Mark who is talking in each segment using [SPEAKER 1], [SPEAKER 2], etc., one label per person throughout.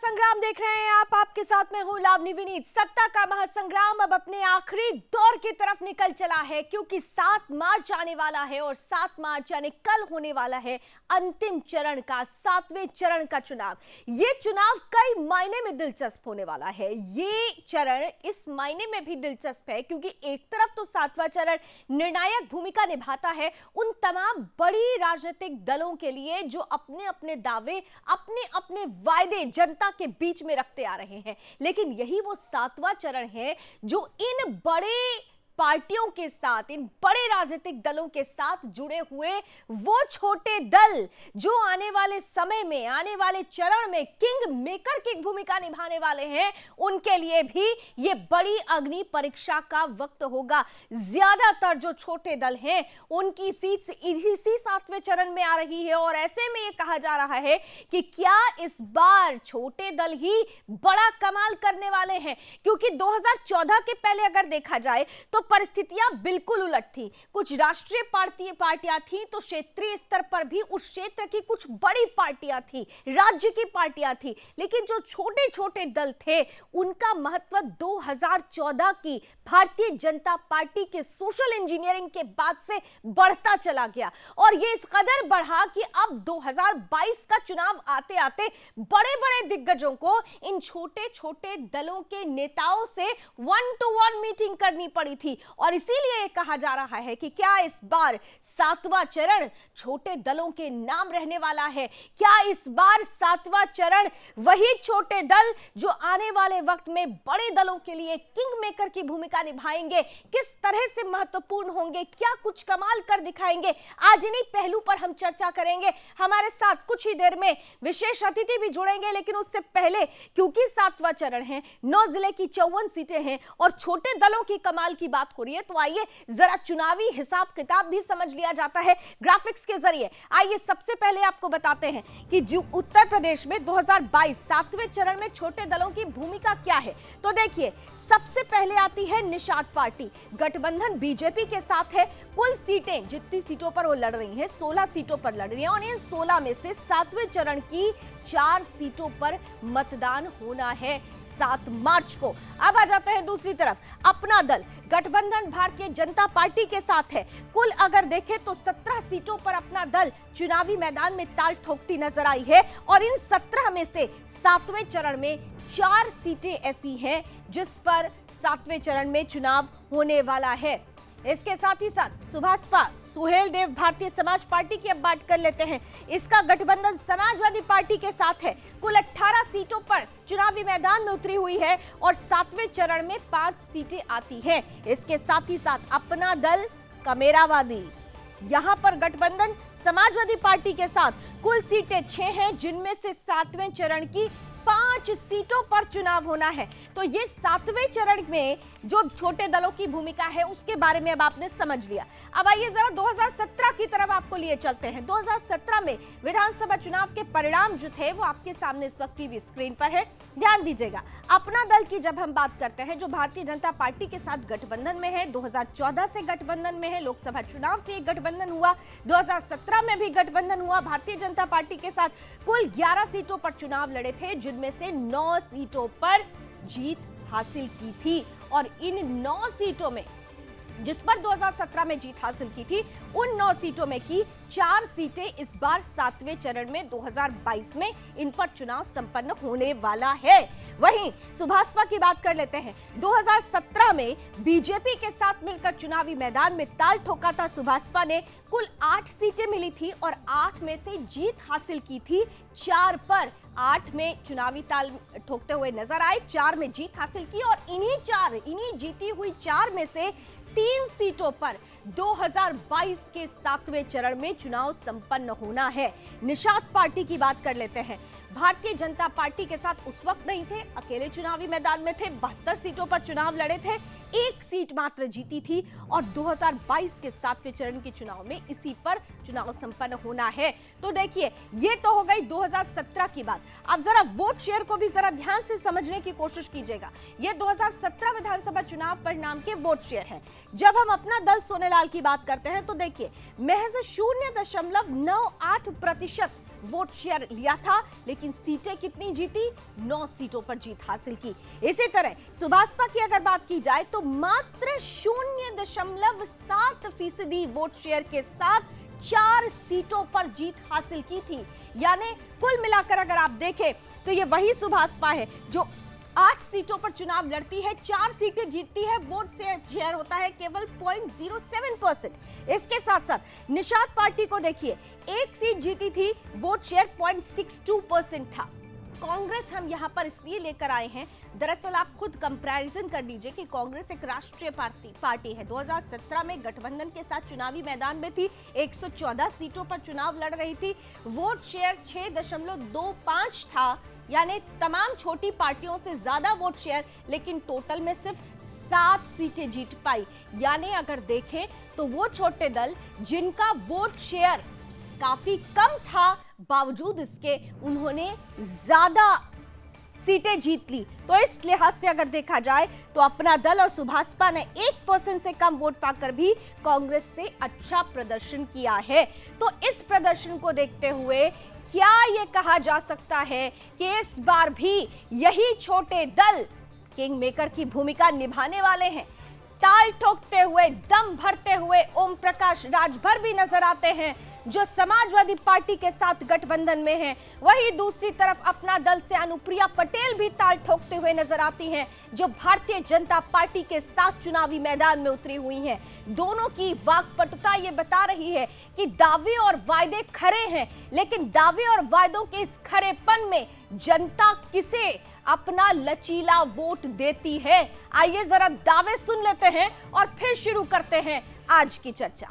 [SPEAKER 1] महासंग्राम देख रहे हैं आप। आपके साथ में हूं लावनी विनीत। सत्ता का महासंग्राम अब अपने आखिरी दौर की तरफ निकल चला है, क्योंकि 7 मार्च आने वाला है और 7 मार्च यानी कल होने वाला है अंतिम चरण का 7वें चरण का चुनाव। ये चुनाव कई मायने में दिलचस्प होने वाला है। ये चरण इस मायने में भी दिलचस्प है क्योंकि एक तरफ तो 7वां चरण निर्णायक भूमिका निभाता है उन तमाम बड़ी राजनीतिक दलों के लिए जो अपने अपने दावे, अपने अपने वायदे जनता के बीच में रखते आ रहे हैं। लेकिन यही वो 7वां चरण है जो इन बड़े पार्टियों के साथ, इन बड़े राजनीतिक दलों के साथ जुड़े हुए वो छोटे दल जो आने वाले समय में, आने वाले चरण में किंग मेकर की भूमिका निभाने वाले हैं, उनके लिए भी ये बड़ी अग्नि परीक्षा का वक्त होगा। ज्यादातर जो छोटे दल हैं उनकी सीट इसी 7वें चरण में आ रही है और ऐसे में ये कहा जा रहा है कि क्या इस बार छोटे दल ही बड़ा कमाल करने वाले हैं, क्योंकि 2014 के पहले अगर देखा जाए तो परिस्थितियां बिल्कुल उलट थी। कुछ राष्ट्रीय पार्टियां थी तो क्षेत्रीय स्तर पर भी उस क्षेत्र की कुछ बड़ी पार्टियां थी, राज्य की पार्टियां थी। लेकिन जो छोटे छोटे दल थे उनका महत्व 2014 की भारतीय जनता पार्टी के सोशल इंजीनियरिंग के बाद से बढ़ता चला गया और ये इस कदर बढ़ा कि अब 2022 का चुनाव आते आते बड़े बड़े दिग्गजों को इन छोटे छोटे दलों के नेताओं से 1-to-1 मीटिंग करनी पड़ी थी। और इसीलिए कहा जा रहा है कि क्या इस बार 7वां चरण छोटे दलों के नाम रहने वाला है। क्या इस बार 7वां चरण वही छोटे दल जो आने वाले वक्त में बड़े दलों के लिए किंग मेकर की भूमिका निभाएंगे, किस तरह से महत्वपूर्ण होंगे, क्या कुछ कमाल कर दिखाएंगे, आज इन्हीं पहलू पर हम चर्चा करेंगे। हमारे साथ कुछ ही देर में विशेष अतिथि भी जुड़ेंगे, लेकिन उससे पहले क्योंकि 7वां चरण है, 9 जिले की 54 सीटें हैं और छोटे दलों की कमाल की बात हो रही है, तो आइए जरा चुनावी हिसाब किताब भी समझ लिया जाता है ग्राफिक्स के जरिए। आइए सबसे पहले आपको बताते हैं कि जो उत्तर प्रदेश में 2022 7वें चरण में छोटे दलों की भूमिका क्या है। तो देखिए, सबसे पहले आती है निषाद पार्टी। गठबंधन बीजेपी के साथ है। कुल सीटें, जितनी सीटों पर वो लड़ रही हैं, 16 सीटों पर लड़ रही हैं और इन 16 में से 7वें चरण की 4 सीटों पर मतदान होना है 7 मार्च को। अब आ जाते हैं दूसरी तरफ, अपना दल गठबंधन भारतीय जनता पार्टी के साथ है। कुल अगर देखें तो 17 सीटों पर अपना दल चुनावी मैदान में ताल ठोकती नजर आई है और इन 17 में से 7वें चरण में 4 सीटें ऐसी हैं जिस पर 7वें चरण में चुनाव होने वाला है। इसके साथ ही साथ सुभाषपा, सुहेल देव भारतीय समाज पार्टी की अब बात कर लेते हैं। इसका गठबंधन समाजवादी पार्टी के साथ है। कुल 18 सीटों पर चुनावी मैदान में उतरी हुई है और 7वें चरण में 5 सीटें आती हैं। इसके साथ ही साथ अपना दल कमेरावादी, यहां पर गठबंधन समाजवादी पार्टी के साथ कुल सीटें 6 हैं, जिनमें से 7वें चरण की 5 सीटों पर चुनाव होना है। तो ये 7वें चरण में जो छोटे दलों की भूमिका है उसके बारे में अब आपने समझ लिया। अब आइए जरा 2017 की तरफ आपको लिए चलते हैं। 2017 में विधानसभा चुनाव के परिणाम जो थे वो आपके सामने इस वक्त टीवी स्क्रीन पर है, ध्यान दीजिएगा। अपना दल की जब हम बात करते हैं, जो भारतीय जनता पार्टी के साथ गठबंधन में है, 2014 से गठबंधन में है, लोकसभा चुनाव से एक गठबंधन हुआ, 2017 में भी गठबंधन हुआ भारतीय जनता पार्टी के साथ। कुल 11 सीटों पर चुनाव लड़े थे, जिनमें से 9 सीटों पर जीत हासिल की थी और इन 9 सीटों में जिस पर 2017 में जीत हासिल की थी, उन 9 सीटों में की 4 सीटें इस बार 7वें चरण में 2022 में इन पर चुनाव संपन्न होने वाला है। वहीं सुभाषपा की बात कर लेते हैं। 2017 में बीजेपी के साथ मिलकर चुनावी मैदान में ताल ठोका था सुभाषपा ने। कुल 8 सीटें मिली थी और 8 में से जीत हासिल की थी 4 पर। 8 में चुनावी ताल ठोकते हुए नजर आए, 4 में जीत हासिल की और इन्हीं जीती हुई 4 में से 3 सीटों पर 2022 के 7वें चरण में चुनाव संपन्न होना है। निषाद पार्टी की बात कर लेते हैं। भारतीय जनता पार्टी के साथ उस वक्त नहीं थे, अकेले चुनावी मैदान में थे, 72 सीटों पर चुनाव लड़े थे, 1 सीट मात्र जीती थी और 2022 के 7वें चरण के चुनाव में इसी पर चुनाव संपन्न होना है। तो देखिए, ये तो हो गई 2017 की बात। अब जरा वोट शेयर को भी जरा ध्यान से समझने की कोशिश कीजिएगा। ये 2017 विधानसभा चुनाव परिणाम के वोट शेयर है। जब हम अपना दल सोनेलाल की बात करते हैं तो देखिए, महज 0.98% वोट शेयर लिया था, लेकिन सीटें कितनी जीती? 9 सीटों पर जीत हासिल की। इसी तरह सुभाषपा की अगर बात की जाए तो मात्र 0.7% वोट शेयर के साथ 4 सीटों पर जीत हासिल की थी। यानी कुल मिलाकर अगर आप देखें तो ये वही सुभाषपा है जो 8 सीटों पर चुनाव लड़ती है, 4 सीटें जीतती है, वोट शेयर होता है केवल 0.07%। इसके साथ साथ निषाद पार्टी को देखिए, 1 सीट जीती थी, वोट शेयर 0.62% था। कांग्रेस हम यहां पर इसलिए लेकर आए हैं, दरअसल आप खुद कंपैरिजन कर लीजिए कि कांग्रेस एक राष्ट्रीय पार्टी है। 2017 में गठबंधन के साथ चुनावी मैदान में थी, 114 सीटों पर चुनाव लड़ रही थी, वोट शेयर 6.25 था, यानी तमाम छोटी पार्टियों से ज्यादा वोट शेयर, लेकिन टोटल में सिर्फ 7 सीटें जीत पाई। यानी अगर देखें तो वो छोटे दल जिनका वोट शेयर काफी कम था, बावजूद इसके उन्होंने ज्यादा सीटें जीत ली। तो इस लिहाज से अगर देखा जाए तो अपना दल और सुभाषपा ने 1% से कम वोट पाकर भी कांग्रेस से अच्छा प्रदर्शन किया है। तो इस प्रदर्शन को देखते हुए क्या ये कहा जा सकता है कि इस बार भी यही छोटे दल किंग मेकर की भूमिका निभाने वाले हैं? ताल ठोकते हुए, दम भरते हुए ओम प्रकाश राजभर भी नजर आते हैं, जो समाजवादी पार्टी के साथ गठबंधन में हैं। वहीं दूसरी तरफ अपना दल से अनुप्रिया पटेल भी ताल ठोकते हुए नजर आती हैं, जो भारतीय जनता पार्टी के साथ चुनावी मैदान में उतरी हुई हैं। दोनों की वाकपटुता ये बता रही है कि दावे और वायदे खरे हैं, लेकिन दावे और वायदों के इस खरेपन में जनता किसे अपना लचीला वोट देती है। आइए जरा दावे सुन लेते हैं और फिर शुरू करते हैं आज की चर्चा।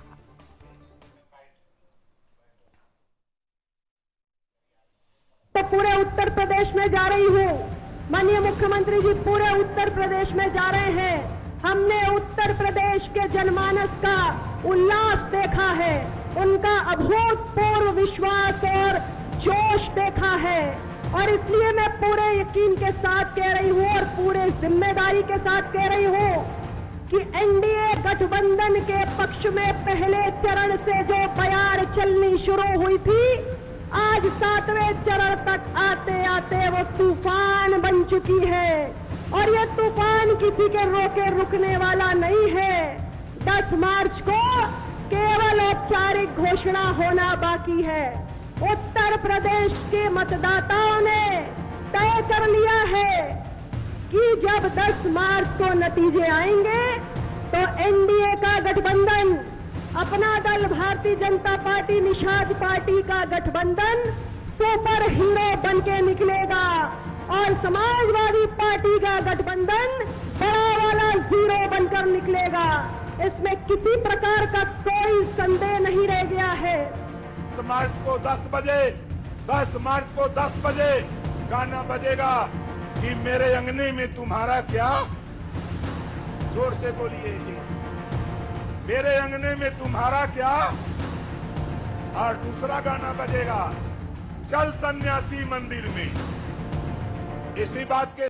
[SPEAKER 2] तो पूरे उत्तर प्रदेश में जा रही हूँ, माननीय मुख्यमंत्री जी पूरे उत्तर प्रदेश में जा रहे हैं। हमने उत्तर प्रदेश के जनमानस का उल्लास देखा है, उनका अभूतपूर्व विश्वास और जोश देखा है, और इसलिए मैं पूरे यकीन के साथ कह रही हूँ और पूरे जिम्मेदारी के साथ कह रही हूँ कि एनडीए गठबंधन के पक्ष में पहले चरण से जो बयार चलनी शुरू हुई थी, आज 7वें चरण तक आते आते वो तूफान बन चुकी है। और ये तूफान किसी के रोके रुकने वाला नहीं है। 10 मार्च को केवल औपचारिक घोषणा होना बाकी है। उत्तर प्रदेश के मतदाताओं ने तय कर लिया है कि जब 10 मार्च को नतीजे आएंगे तो एनडीए का गठबंधन, अपना दल भारतीय जनता पार्टी निषाद पार्टी का गठबंधन सुपर हीरो बन के निकलेगा, और समाजवादी पार्टी का गठबंधन बड़ा वाला जीरो बनकर निकलेगा। इसमें किसी प्रकार का कोई संदेह नहीं रह गया है।
[SPEAKER 3] 10 मार्च को 10 बजे गाना बजेगा कि मेरे अंगने में तुम्हारा क्या, जोर से बोलिए, मेरे अंगने में तुम्हारा क्या। और दूसरा गाना बजेगा, चल सन्यासी मंदिर में। इसी बात के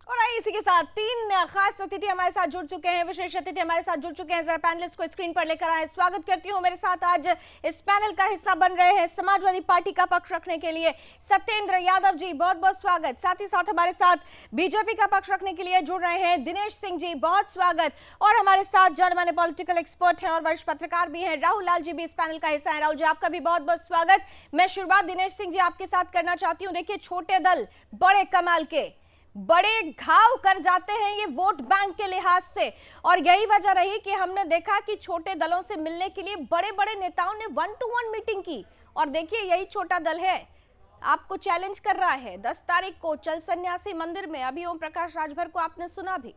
[SPEAKER 1] और आइए इसी के साथ 3 खास अतिथि हमारे साथ जुड़ चुके हैं, विशेष अतिथि हमारे साथ जुड़ चुके हैं। जरा पैनलिस्ट को स्क्रीन पर लेकर आए। स्वागत करती हूँ। मेरे साथ आज इस पैनल का हिस्सा बन रहे हैं समाजवादी पार्टी का पक्ष रखने के लिए सत्येंद्र यादव जी, बहुत बहुत स्वागत। साथ ही साथ हमारे साथ बीजेपी का पक्ष रखने के लिए जुड़ रहे हैं दिनेश सिंह जी, बहुत स्वागत। और हमारे साथ जाने माने पॉलिटिकल एक्सपर्ट हैं और वरिष्ठ पत्रकार भी हैं, राहुल लाल जी भी इस पैनल का हिस्सा है। राहुल जी, आपका भी बहुत बहुत स्वागत। मैं शुरुआत दिनेश सिंह जी आपके साथ करना चाहती हूँ। देखिए, छोटे दल बड़े कमाल के, बड़े घाव कर जाते हैं ये वोट बैंक के लिहाज से, और यही वजह रही कि हमने देखा कि छोटे दलों से मिलने के लिए बड़े बड़े नेताओं ने 1-to-1 मीटिंग की। और देखिए, यही छोटा दल है, आपको चैलेंज कर रहा है 10 तारीख को चल सन्यासी मंदिर में। अभी ओम प्रकाश राजभर को आपने सुना भी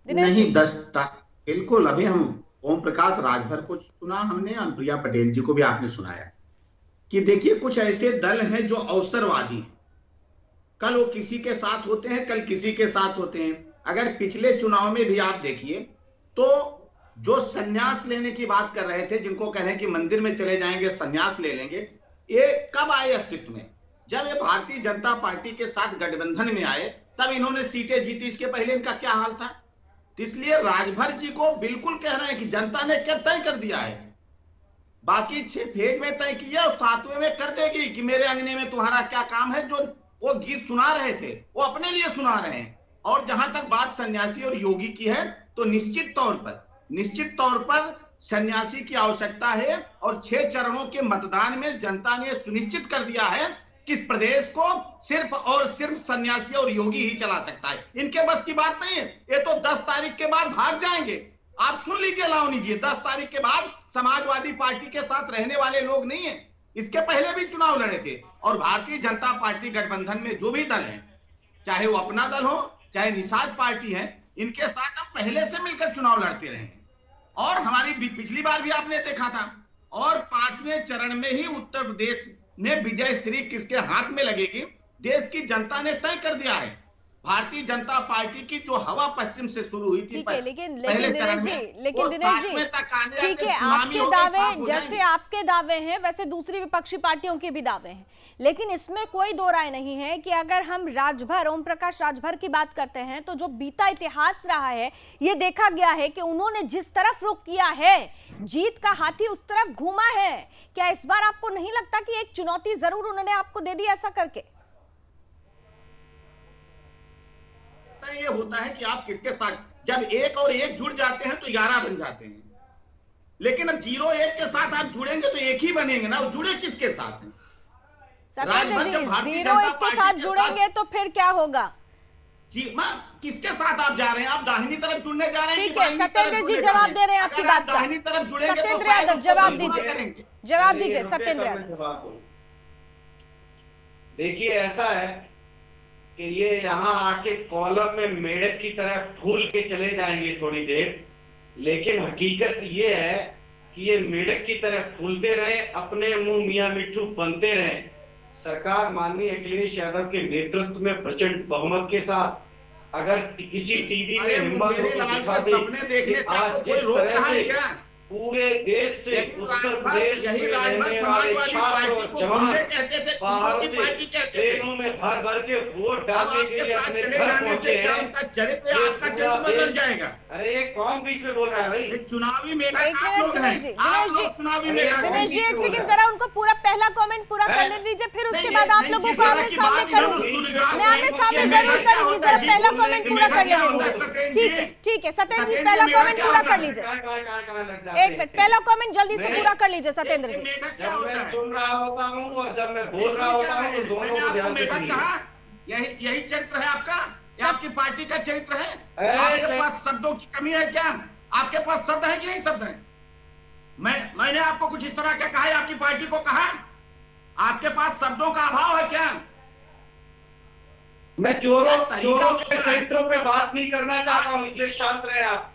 [SPEAKER 4] नहीं? 10 तारीख बिल्कुल। अभी हम ओम प्रकाश राजभर को सुना हमने, अनुप्रिया पटेल जी को भी आपने सुनाया कि देखिए, कुछ ऐसे दल हैं जो अवसरवादी हैं। कल वो किसी के साथ होते हैं, कल किसी के साथ होते हैं। अगर पिछले चुनाव में भी आप देखिए तो जो संन्यास लेने की बात कर रहे थे, जिनको कह रहे हैं कि मंदिर में चले जाएंगे, संन्यास ले लेंगे, ये कब आए अस्तित्व में? जब ये भारतीय जनता पार्टी के साथ गठबंधन में आए तब इन्होंने सीटें जीती। इसके पहले इनका क्या हाल था? इसलिए राजभर जी को बिल्कुल कह रहे हैं कि जनता ने क्या तय कर दिया है। बाकी 6 फेज में तय किया और 7वें में कर देगी कि मेरे अंगने में तुम्हारा क्या काम है। जो वो गीत सुना रहे थे वो अपने लिए सुना रहे हैं। और जहां तक बात सन्यासी और योगी की है तो निश्चित तौर पर सन्यासी की आवश्यकता है। और 6 चरणों के मतदान में जनता ने सुनिश्चित कर दिया है कि इस प्रदेश को सिर्फ और सिर्फ सन्यासी और योगी ही चला सकता है। इनके बस की बात नहीं है। ये तो 10 तारीख के बाद भाग जाएंगे। आप सुन लीजिए, लाओ लीजिए, 10 तारीख के बाद समाजवादी पार्टी के साथ रहने वाले लोग नहीं है। इसके पहले भी चुनाव लड़े थे। और भारतीय जनता पार्टी गठबंधन में जो भी दल है, चाहे वो अपना दल हो चाहे निषाद पार्टी है, इनके साथ हम पहले से मिलकर चुनाव लड़ते रहे हैं। और हमारी पिछली बार भी आपने देखा था। और 5वें चरण में ही उत्तर प्रदेश में विजय श्री किसके हाथ में लगेगी, देश की जनता ने तय कर दिया है। भारतीय जनता पार्टी की जो हवा पश्चिम से शुरू हुई थी
[SPEAKER 1] लेकिन
[SPEAKER 4] पहले चरण में,
[SPEAKER 1] लेकिन दिनेश जी, ठीक है, आपके दावे जैसे आपके दावे हैं वैसे दूसरी विपक्षी पार्टियों के भी दावे हैं। लेकिन इसमें कोई दो राय नहीं है कि अगर हम राजभर, ओम प्रकाश राजभर की बात करते हैं तो जो बीता इतिहास रहा है ये देखा गया है कि उन्होंने जिस तरफ रुख किया है जीत का हाथी उस तरफ घूमा है। क्या इस बार आपको नहीं लगता कि एक चुनौती जरूर उन्होंने आपको दे दी ऐसा करके?
[SPEAKER 4] ये होता है कि आप किसके साथ, जब 1 और 1 जुड़ जाते हैं तो 11 बन जाते हैं। लेकिन अब 0-1 के साथ आप जुड़ेंगे तो एक ही बनेंगे ना। जुड़े किसके साथ हैं?
[SPEAKER 1] राजभर जब भारतीय जनता पार्टी के साथ जुड़ेंगे तो फिर क्या होगा?
[SPEAKER 4] जी किसके साथ आप जा रहे हैं? आप दाहिनी तरफ जुड़ने जा रहे हैं?
[SPEAKER 1] ठीक है, सत्येंद्र जी जवाब दे रहे हैं आपकी बात का।
[SPEAKER 4] दाहिनी तरफ जुड़ेंगे तो
[SPEAKER 1] सत्येंद्र यादव जवाब दीजिए, जवाब दीजिए सत्येंद्र यादव।
[SPEAKER 5] देखिए ऐसा है कि ये यहाँ आके कॉलम में मेढक की तरह फूल के चले जाएंगे थोड़ी देर, लेकिन हकीकत ये है कि ये मेढक की तरह फूलते रहे, अपने मुंह मियां मिट्ठू बनते रहे। सरकार माननीय अखिलेश यादव के नेतृत्व में प्रचंड बहुमत के साथ अगर किसी टीवी में हिम्मत
[SPEAKER 4] सपने देखने से आपको कोई रोक रहा है क्या?
[SPEAKER 5] पूरे देश से उत्तर प्रदेश
[SPEAKER 4] यही राजभर समाजवादी पार्टी को गुंडे कहते थे, गुंडों की पार्टी कहते थे।
[SPEAKER 5] में भर भर के वोट डालने के लिए अपने घर पहुंचे हैं।
[SPEAKER 4] उनका चरित्र, आपका चरित्र बदल जाएगा।
[SPEAKER 5] अरे ये कौन बीच में बोल रहा है भाई?
[SPEAKER 4] चुनावी मेढक आप लोग हैं, आप लोग चुनावी मेढक।
[SPEAKER 1] दिनेश जी एक सेकंड जरा उनको पूरा पहला कमेंट पूरा कर ले दीजिए, फिर उसके बाद आप लोगों को आमने सामने करूंगी, मैं आमने सामने जरूर करूंगी। जरा पहला कमेंट पूरा कर लेने दीजिए। ठीक है, ठीक है सत्येंद्र जी पहला कमेंट पूरा कर लीजिए। एक मिनट, पहला कमेंट जल्दी से पूरा कर लीजिए सत्येंद्र जी।
[SPEAKER 5] जब मैं सुन रहा होता हूँ और जब मैं बोल रहा होता हूँ तो दोनों को ध्यान से
[SPEAKER 4] यही चरित्र है आपका? ये आपकी पार्टी का चरित्र है? आपके पास शब्दों की कमी है क्या? आपके पास शब्द है कि नहीं शब्द है? मैंने आपको कुछ इस तरह का कहा है, आपकी पार्टी को कहा? आपके पास शब्दों का अभाव है क्या?
[SPEAKER 5] मैं चोरों के चरित्रों पे बात नहीं करना चाहता हूँ, इसलिए शांत रहे आप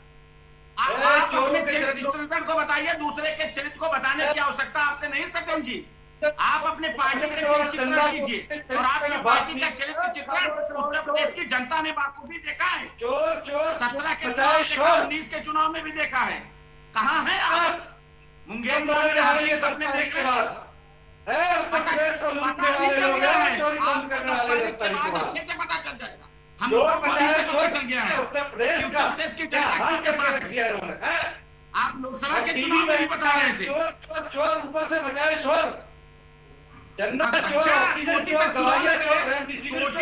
[SPEAKER 4] अपने चरित्र को बताइए, दूसरे के चरित्र को बताने की आवश्यकता आपसे नहीं सत्येंद्र जी। आप अपने पार्टी के चित्रण कीजिए और आपकी पार्टी का चरित्र चित्रण उत्तर प्रदेश की जनता ने बाखूबी देखा है। 17 के चुनाव देखा, 19 के चुनाव में भी देखा है। कहाँ है आप? मुंगेर के सपने देख रहे हैं, पता निकल गया है। आपको अच्छे से पता चल जाएगा। हम लोगों को पता चल गया है कि उत्तर प्रदेश की जनता किसके साथ है। आप लोकसभा के चुनाव में भी बता रहे थे।
[SPEAKER 5] ऊपर से बजाय शोर
[SPEAKER 4] अच्छा, कोटी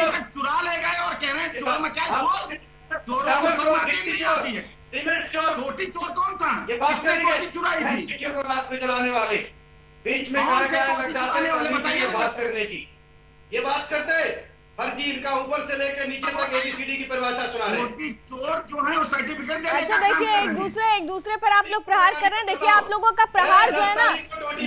[SPEAKER 4] तक चुरा ले गए और कह रहे हैं चोर मचाए शोर। चोरों को शर्म आती नहीं आती है। कोटी चोर कौन था? किसने कोटी चुराई थी?
[SPEAKER 5] चलाने वाले बीच में
[SPEAKER 4] चुराने वाले बताइए
[SPEAKER 5] बात करने की, ये बात करते हर चीज का ऊपर से लेकर नीचे तक ABCD की परिभाषा सुना रहे।
[SPEAKER 4] चोर जो है वो सर्टिफिकेट दे रहे हैं।
[SPEAKER 1] अच्छा देखिए एक दूसरे पर आप लोग प्रहार कर रहे हैं। देखिए आप लोगों का प्रहार जो है ना,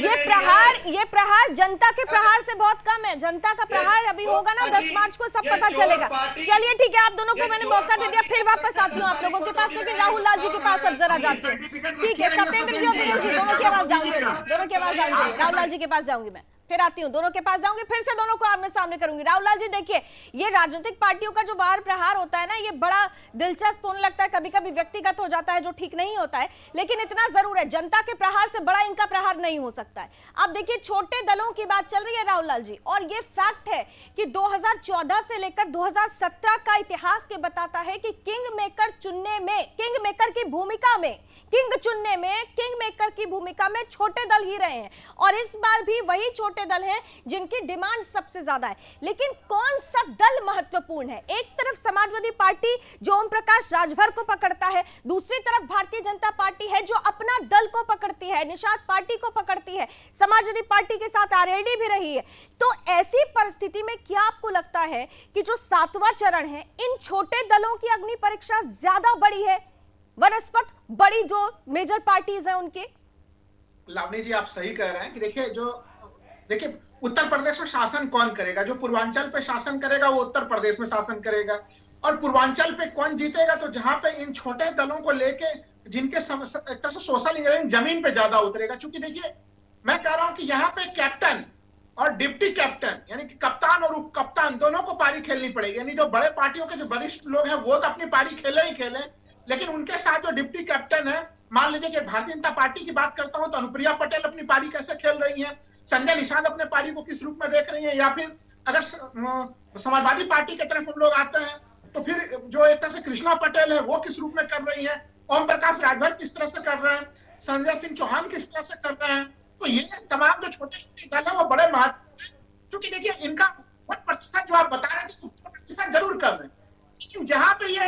[SPEAKER 1] ये प्रहार जनता के प्रहार से बहुत कम है। जनता का प्रहार अभी होगा ना 10 मार्च को, सब पता चलेगा। चलिए ठीक है, आप दोनों को मैंने मौका दे दिया, फिर वापस आती हूँ आप लोगों के पास, लेकिन राहुल लाल जी के पास अब जरा जाती हूँ। ठीक है, सत्येंद्र जी और दिनेश जी दोनों की आवाज डाउन करिए, दोनों की आवाज डाउन करिए। राहुल लाल जी के पास जाऊंगी मैं। फिर आती हूँ, दोनों के पास जाऊंगी, फिर से दोनों को आमने सामने करूंगी। राहुल लाल जी देखिए, ये राजनीतिक पार्टियों का जो वार प्रहार होता है ना, ये बड़ा दिलचस्प होने लगता है, कभी कभी व्यक्तिगत हो जाता है जो ठीक नहीं होता है, लेकिन इतना जरूर है, जनता के प्रहार से बड़ा इनका प्रहार नहीं हो सकता है। अब देखिए, छोटे दलों की बात चल रही है राहुल लाल जी, और ये फैक्ट है कि 2014 से लेकर 2017 का इतिहास के बताता है कि किंग मेकर चुनने में, किंग मेकर की भूमिका में, किंग चुनने में, किंग मेकर की भूमिका में छोटे दल ही रहे हैं, और इस बार भी वही छोटे दल हैं जिनकी डिमांड सबसे ज्यादा है। लेकिन कौन सा दल महत्वपूर्ण है? एक तरफ समाजवादी पार्टी जो ओम प्रकाश राजभर को पकड़ता है, दूसरी तरफ भारतीय जनता पार्टी है जो अपना दल को पकड़ती है, निषाद पार्टी को पकड़ती है, समाजवादी पार्टी के साथ आरएलडी भी रही है। तो ऐसी परिस्थिति में क्या आपको लगता है कि जो 7वां चरण है, इन छोटे दलों की अग्नि परीक्षा ज्यादा बड़ी है वनस्पत बड़ी जो मेजर पार्टीज हैं उनके?
[SPEAKER 6] लावनी जी, आप सही कह रहे हैं कि देखिए उत्तर प्रदेश में शासन कौन करेगा? जो पूर्वांचल पे शासन करेगा वो उत्तर प्रदेश में शासन करेगा, और पूर्वांचल पे कौन जीतेगा? तो जहां पे इन छोटे दलों को लेके जिनके एक तरह से सोशल इंजीनियरिंग जमीन पे ज्यादा उतरेगा। क्योंकि देखिए, मैं कह रहा हूं कि यहाँ पे कैप्टन और डिप्टी कैप्टन, यानी कि कप्तान और उप कप्तान, दोनों को पारी खेलनी पड़ेगी। यानी जो बड़े पार्टियों के जो वरिष्ठ लोग हैं वो तो अपनी पारी खेले ही खेले, लेकिन उनके साथ जो डिप्टी कैप्टन है, मान लीजिए कि भारतीय जनता पार्टी की बात करता हूं तो अनुप्रिया पटेल अपनी पारी कैसे खेल रही है, संजय निषाद अपने पारी को किस रूप में देख रही है, या फिर अगर समाजवादी पार्टी की तरफ हम लोग आते हैं तो फिर जो एक तरह से कृष्णा पटेल है वो किस रूप में कर रही है, ओम प्रकाश राजभर किस तरह से कर रहे हैं, संजय सिंह चौहान किस तरह से कर रहे हैं। तो ये तमाम जो छोटे छोटे दल है वो बड़े महत्व है, क्योंकि देखिए इनका वोट प्रतिशत जो आप बता रहे थे 50% जरूर कम है, लेकिन जहां पे ये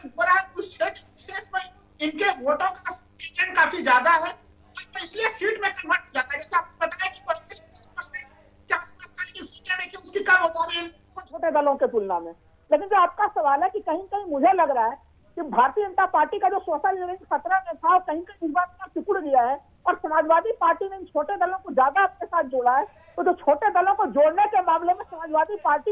[SPEAKER 6] हो रहा है उस क्षेत्र विशेष में इनके वोटों का स्ट्रेंथ काफी ज्यादा है, तो इसलिए सीट में कन्वर्ट हो जाता है। जैसे आपने बताया कि 25% के आसपास की सीटें देखिए उसकी कम हो जा रही है छोटे दलों के तुलना में। लेकिन जो आपका सवाल है कि कहीं कहीं मुझे लग रहा है कि भारतीय जनता पार्टी का जो सोशल इंजीनियरिंग खतरा में था कहीं कहीं इस बात में सिकुड़ गया है, और समाजवादी पार्टी ने इन छोटे दलों को ज्यादा अपने साथ जोड़ा है। तो जो छोटे दलों को जोड़ने के मामले में समाजवादी पार्टी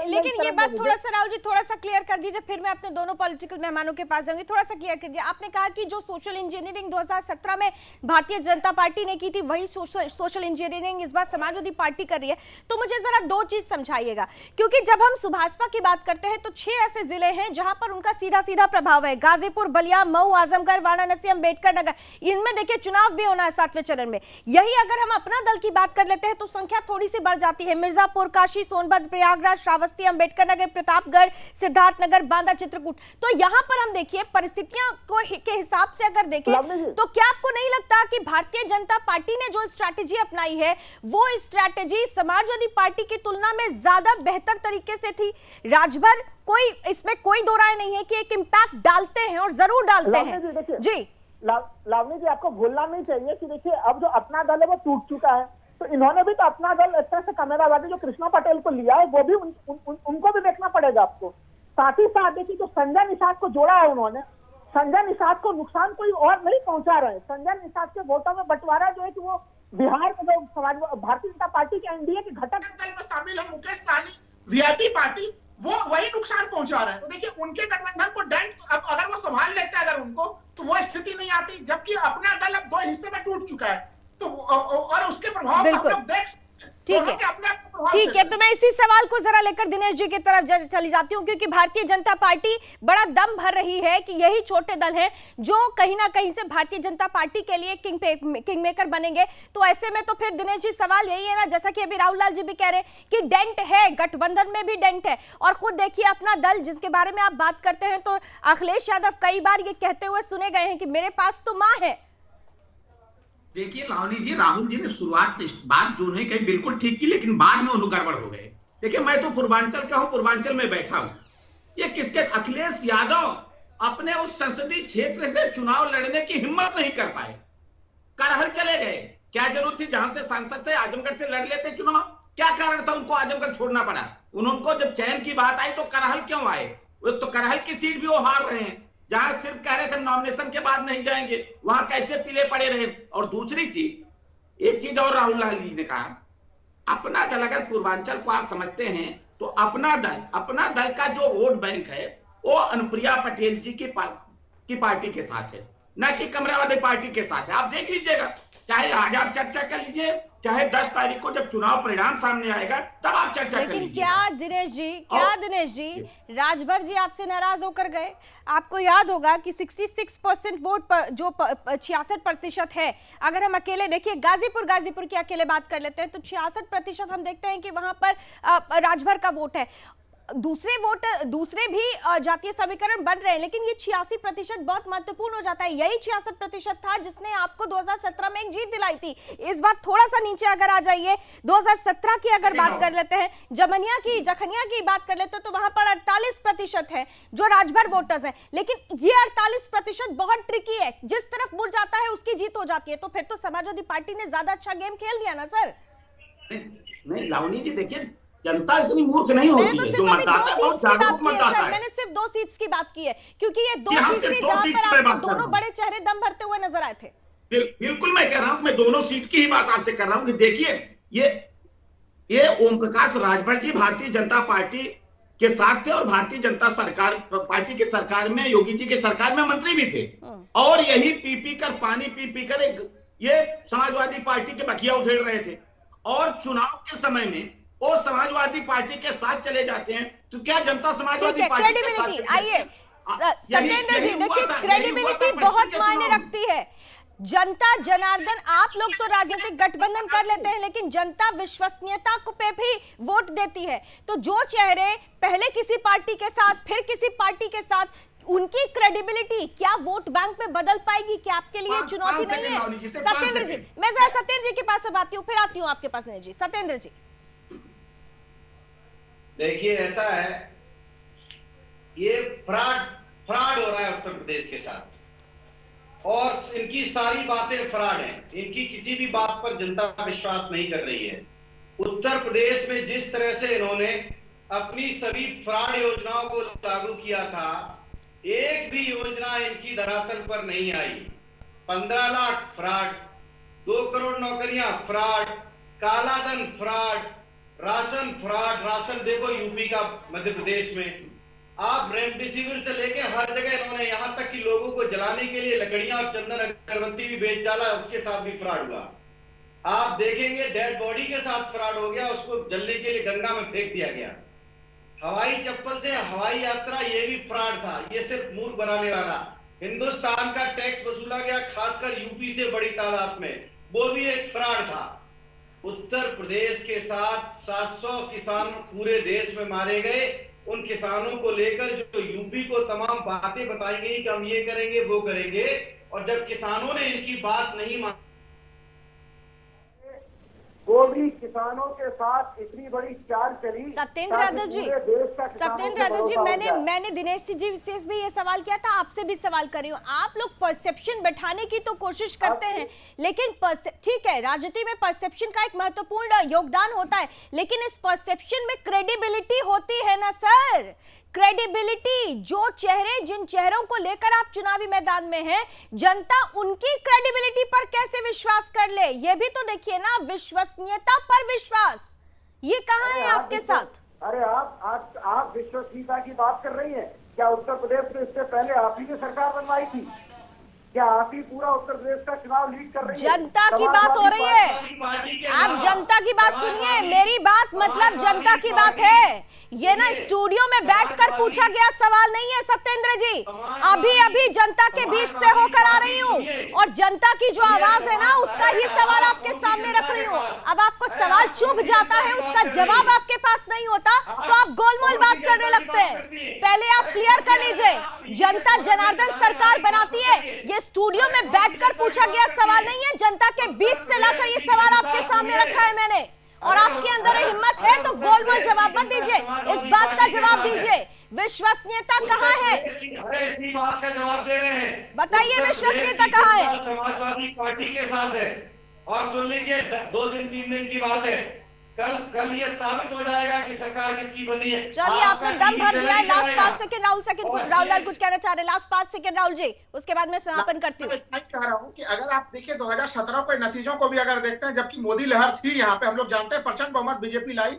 [SPEAKER 1] लेकिन ये बात थोड़ा सा राहुल जी थोड़ा सा क्लियर कर दीजिए, फिर मैं अपने दोनों पॉलिटिकल मेहमानों के पास जाऊंगी। थोड़ा सा क्लियर कीजिए, आपने कहा कि जो सोशल इंजीनियरिंग 2017 में भारतीय जनता पार्टी ने की थी वही सोशल इंजीनियरिंग इस बार समाजवादी पार्टी कर रही है। तो मुझे जरा दो चीज समझाइएगा, क्योंकि जब हम सुभाषपा की बात करते हैं तो 6 ऐसे जिले हैं जहां पर उनका सीधा सीधा प्रभाव है, गाजीपुर, बलिया, मऊ, आजमगढ़, वाराणसी, अंबेडकर नगर, इनमें देखिए चुनाव भी होना है 7वें चरण में। यही अगर हम अपना दल की बात कर लेते हैं तो संख्या थोड़ी सी बढ़ जाती है, मिर्जापुर, काशी, सोनभद्र, प्रयागराज, श्रावस्ती, अंबेडकर नगर, प्रतापगढ़, सिद्धार्थनगर, बांदा, चित्रकूट। तो यहाँ पर हम देखिए परिस्थितियां के हिसाब से अगर देखें तो क्या आपको नहीं लगता कि भारतीय जनता पार्टी ने जो स्ट्रैटेजी अपनाई है वो स्ट्रैटेजी समाजवादी पार्टी की तुलना में ज्यादा बेहतर तरीके से थी? राजभर कोई इसमें कोई दो राय नहीं है कि एक इम्पैक्ट डालते हैं और जरूर डालते हैं। जी
[SPEAKER 7] लावनी जी, आपको भूलना नहीं चाहिए कि देखिए अब जो अपना दल है वो टूट चुका है, तो इन्होंने भी तो अपना दल इस तरह से कमेराबाजी जो कृष्णा पटेल को लिया है वो भी उनको भी देखना पड़ेगा आपको। साथ ही साथ देखिए जो संजय निषाद को जोड़ा है उन्होंने, संजय निषाद को नुकसान कोई और नहीं पहुंचा रहे। संजय निषाद के वोटों में बंटवारा जो है कि वो बिहार में जो समाज भारतीय जनता पार्टी के एनडीए के घटक दल में शामिल है मुकेश सहनी वीआईपी पार्टी, वो वही नुकसान पहुंचा रहे हैं। तो देखिए उनके गठबंधन को डेंट अब अगर वो संभाल लेते हैं अगर उनको, तो वो स्थिति नहीं आती, जबकि अपना दल अब 2 हिस्से में टूट चुका है। तो और उसके प्रभाव हम लोग देख सकते हैं।
[SPEAKER 1] ठीक है, तो मैं इसी सवाल को जरा लेकर दिनेश जी की तरफ चली जाती हूँ, क्योंकि भारतीय जनता पार्टी बड़ा दम भर रही है कि यही छोटे दल हैं जो कहीं ना कहीं से भारतीय जनता पार्टी के लिए किंग मेकर बनेंगे। तो ऐसे में तो फिर दिनेश जी सवाल यही है ना, जैसा कि अभी राहुल लाल जी भी कह रहे हैं कि डेंट है, गठबंधन में भी डेंट है, और खुद देखिए अपना दल जिसके बारे में आप बात करते हैं तो अखिलेश यादव कई बार ये कहते हुए सुने गए हैं कि मेरे पास तो माँ है।
[SPEAKER 4] देखिए लावनी जी, राहुल जी ने शुरुआत बात जो नहीं कही बिल्कुल ठीक की, लेकिन बाद में उन्हें गड़बड़ हो गए। देखिए मैं तो पूर्वांचल का हूं, पूर्वांचल में बैठा हूं। ये किसके अखिलेश यादव अपने उस संसदीय क्षेत्र से चुनाव लड़ने की हिम्मत नहीं कर पाए, करहल चले गए। क्या जरूरत थी? जहां से सांसद थे आजमगढ़ से लड़ लेते चुनाव, क्या कारण था उनको आजमगढ़ छोड़ना पड़ा? उनको जब चयन की बात आई तो करहल क्यों आए? तो करहल की सीट भी वो हार रहे हैं, जहां सिर्फ कह रहे थे नॉमिनेशन के बाद नहीं जाएंगे, वहां कैसे पीले पड़े रहे। और दूसरी चीज, एक चीज और राहुल लाल जी ने कहा, अपना दल अगर पूर्वांचल को आप समझते हैं तो अपना दल का जो वोट बैंक है वो अनुप्रिया पटेल जी की पार्टी के साथ है, न कि कमरावादी पार्टी के साथ है। आप देख लीजिएगा चाहे आज आप चर्चा कर लीजिए, चाहे 10 तारीख को जब चुनाव परिणाम सामने आएगा तब आप चर्चा कर
[SPEAKER 1] लेकिन
[SPEAKER 4] लीजिए।
[SPEAKER 1] क्या दिनेश जी राजभर जी आपसे नाराज होकर गए? आपको याद होगा कि 66% वोट पर जो 66% है, अगर हम अकेले देखिए गाजीपुर की अकेले बात कर लेते हैं तो 66% हम देखते हैं कि वहां पर राजभर का वोट है। दूसरे भी जातीय समीकरण बन रहे हैं, लेकिन ये 86% बहुत महत्वपूर्ण हो जाता है। यही 66% था जिसने आपको 2017 में एक जीत दिलाई थी। इस बार थोड़ा सा नीचे अगर आ जाइए, 2017 की अगर बात कर लेते हैं, जखनिया की बात कर लेते हैं तो वहां पर 48% है जो राजभर वोटर्स हैं। लेकिन ये 48% बहुत ट्रिकी है, जिस तरफ मुड़ जाता है उसकी जीत हो जाती है। तो फिर तो समाजवादी पार्टी ने ज्यादा अच्छा गेम खेल दिया ना सर।
[SPEAKER 4] नहीं लावनी जी, देखिए जनता इतनी मूर्ख नहीं होती है, जो मतदाता बहुत जागरूक मतदाता है।
[SPEAKER 1] मैंने सिर्फ 2 सीट्स की बात की है, क्योंकि ये 2 सीट थी जहां पर आप दोनों बड़े चेहरे दम भरते हुए नजर आए थे।
[SPEAKER 4] बिल्कुल मैं कह रहा हूं, मैं दोनों सीट की ही बात आपसे कर रहा हूं कि देखिए ये ओम प्रकाश राजभर जी भारतीय जनता पार्टी के साथ थे और भारतीय जनता पार्टी के सरकार में, योगी जी के सरकार में मंत्री भी थे, और यही पी कर पानी पी कर ये समाजवादी पार्टी के बखिया उधेड़ रहे थे। और चुनाव के समय में और समाजवादी पार्टी के साथ चले जाते हैं तो क्या जनता समाजवादी पार्टी के साथ?
[SPEAKER 1] आइए सत्येंद्र जी, देखिए क्रेडिबिलिटी बहुत मायने रखती है। जनता जनार्दन, आप लोग तो राजनीतिक गठबंधन कर लेते हैं, लेकिन जनता विश्वसनीयता पे भी वोट देती है। तो जो चेहरे पहले किसी पार्टी के साथ फिर किसी पार्टी के साथ, उनकी क्रेडिबिलिटी क्या वोट बैंक में बदल पाएगी? क्या आपके लिए चुनौती नहीं है? सत्येंद्र जी, मैं जरा सत्येंद्र जी के पास से आती हूँ, फिर आती हूँ आपके पास। नहीं जी, सत्येंद्र जी
[SPEAKER 5] देखिए, ऐसा है, ये फ्रॉड हो रहा है उत्तर प्रदेश के साथ, और इनकी सारी बातें फ्रॉड हैं। इनकी किसी भी बात पर जनता विश्वास नहीं कर रही है। उत्तर प्रदेश में जिस तरह से इन्होंने अपनी सभी फ्रॉड योजनाओं को लागू किया था, एक भी योजना इनकी धरातल पर नहीं आई। 15 लाख फ्रॉड, 2 करोड़ नौकरियां फ्रॉड, कालाधन फ्रॉड, राशन फ्रॉड। राशन देखो यूपी का, मध्य प्रदेश में आप रेमडेसिविर से लेके हर जगह इन्होंने, यहां तक कि लोगों को जलाने के लिए लकड़ियां और चंदन अगरबत्ती भी बेच डाला, उसके साथ भी फ्रॉड हुआ। आप देखेंगे डेड बॉडी के साथ फ्रॉड हो गया, उसको जलने के लिए गंगा में फेंक दिया गया। हवाई चप्पल से हवाई यात्रा, ये भी फ्रॉड था। ये सिर्फ मूर्ख बनाने वाला। हिंदुस्तान का टैक्स वसूला गया, खासकर यूपी से बड़ी तादाद में, वो भी एक फ्रॉड था। उत्तर प्रदेश के साथ 700 किसान पूरे देश में मारे गए। उन किसानों को लेकर जो यूपी को तमाम बातें बताई गई कि हम ये करेंगे वो करेंगे, और जब किसानों ने इनकी बात नहीं मानी,
[SPEAKER 7] वो भी किसानों के साथ इतनी बड़ी चाल चली।
[SPEAKER 1] सत्येंद्र यादव जी, मैंने दिनेश जी से भी ये सवाल किया था, आपसे भी सवाल कर रही हूँ। आप लोग परसेप्शन बैठाने की तो कोशिश करते हैं, लेकिन ठीक है, राजनीति में परसेप्शन का एक महत्वपूर्ण योगदान होता है, लेकिन इस परसेप्शन में क्रेडिबिलिटी होती है ना सर। क्रेडिबिलिटी, जिन चेहरों को लेकर आप चुनावी मैदान में हैं, जनता उनकी क्रेडिबिलिटी पर कैसे विश्वास कर ले? ये भी तो देखिए ना, विश्वसनीयता पर विश्वास, ये कहाँ है आपके साथ?
[SPEAKER 7] अरे आप विश्वसनीयता की बात कर रही हैं? क्या उत्तर प्रदेश में इससे पहले आप ही ने सरकार बनवाई थी? क्या आप ही पूरा उत्तर प्रदेश का चुनाव लीड कर रही है?
[SPEAKER 1] जनता की बात हो रही है, आप जनता की बात सुनिए। मेरी बात मतलब जनता की बात है। ये ना स्टूडियो में बैठकर पूछा गया सवाल नहीं है सत्येंद्र जी, अभी जनता के बीच से होकर आ रही हूँ, और जनता की जो आवाज है ना, उसका ही सवाल आपके सामने रख रही हूँ। अब आपको सवाल चुभ जाता है, उसका जवाब आपके पास नहीं होता, तो आप गोलमोल बात करने लगते हैं। पहले आप क्लियर कर लीजिए, जनता जनार्दन सरकार बनाती है, ये स्टूडियो में बैठकर पूछा गया सवाल नहीं है, जनता के बीच से लाकर ये सवाल आपके सामने रखा है मैंने, और आपके अंदर हिम्मत है तो गोलमोल जवाब मत दीजिए, इस बात का जवाब दीजिए। विश्वसनीयता कहाँ है?
[SPEAKER 5] इसी बात का जवाब दे रहे हैं।
[SPEAKER 1] बताइए विश्वसनीयता कहाँ है?
[SPEAKER 5] समाजवादी पार्टी के साथ है, और सुन लीजिए, 2 दिन 3 दिन की बात है, कल ये साबित हो जाएगा कि सरकार किसकी बनी है।
[SPEAKER 1] चलिए, आपने दम भर दिया है। लास्ट 5 सेकंड राहुल कुछ कहना चाह रहे हैं, लास्ट 5 सेकंड राहुल जी, उसके बाद मैं समापन करती हूँ।
[SPEAKER 6] मैं कह रहा हूँ कि अगर आप देखिए 2017 के नतीजों को भी अगर देखते हैं, जबकि मोदी लहर थी यहाँ पे, हम लोग जानते हैं प्रचंड बहुमत बीजेपी लाई,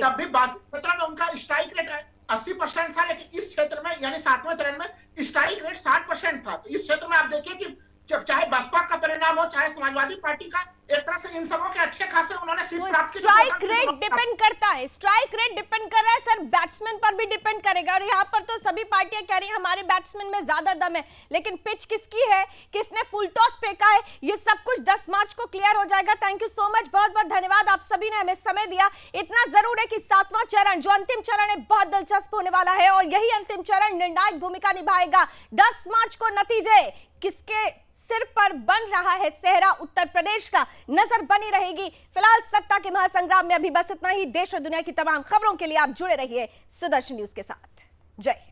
[SPEAKER 6] तब भी बाकी 17 में उनका स्ट्राइक रेट 80% था, लेकिन इस क्षेत्र में यानी 7वें चरण में स्ट्राइक रेट 60% था। तो इस क्षेत्र में आप देखिए कि चाहे बसपा का परिणाम हो चाहे समाजवादी पार्टी का, एक तरह से इन सबों के अच्छे खासे उन्होंने सीट प्राप्त की।
[SPEAKER 1] स्ट्राइक रेट डिपेंड करता है, स्ट्राइक रेट डिपेंड कर रहा है सर, बैट्समैन पर भी डिपेंड करेगा। और यहाँ पर तो सभी पार्टियां कह रही हैं हमारे बैट्समैन में ज्यादा दम है, लेकिन पिच किसकी है, किसने फुल टॉस फेंका है, ये सब कुछ 10 मार्च को क्लियर हो जाएगा। थैंक यू सो मच, बहुत बहुत धन्यवाद, आप सभी ने हमें समय दिया। इतना जरूर है कि 7वां चरण जो अंतिम चरण है बहुत दिलचस्प होने वाला है और यही अंतिम चरण निर्णायक भूमिका निभाएगा। 10 मार्च को नतीजे किसके सिर पर बन रहा है सेहरा उत्तर प्रदेश का, नजर बनी रहेगी। फिलहाल सत्ता के महासंग्राम में अभी बस इतना ही। देश और दुनिया की तमाम खबरों के लिए आप जुड़े रहिए सुदर्शन न्यूज के साथ। जय हिंद।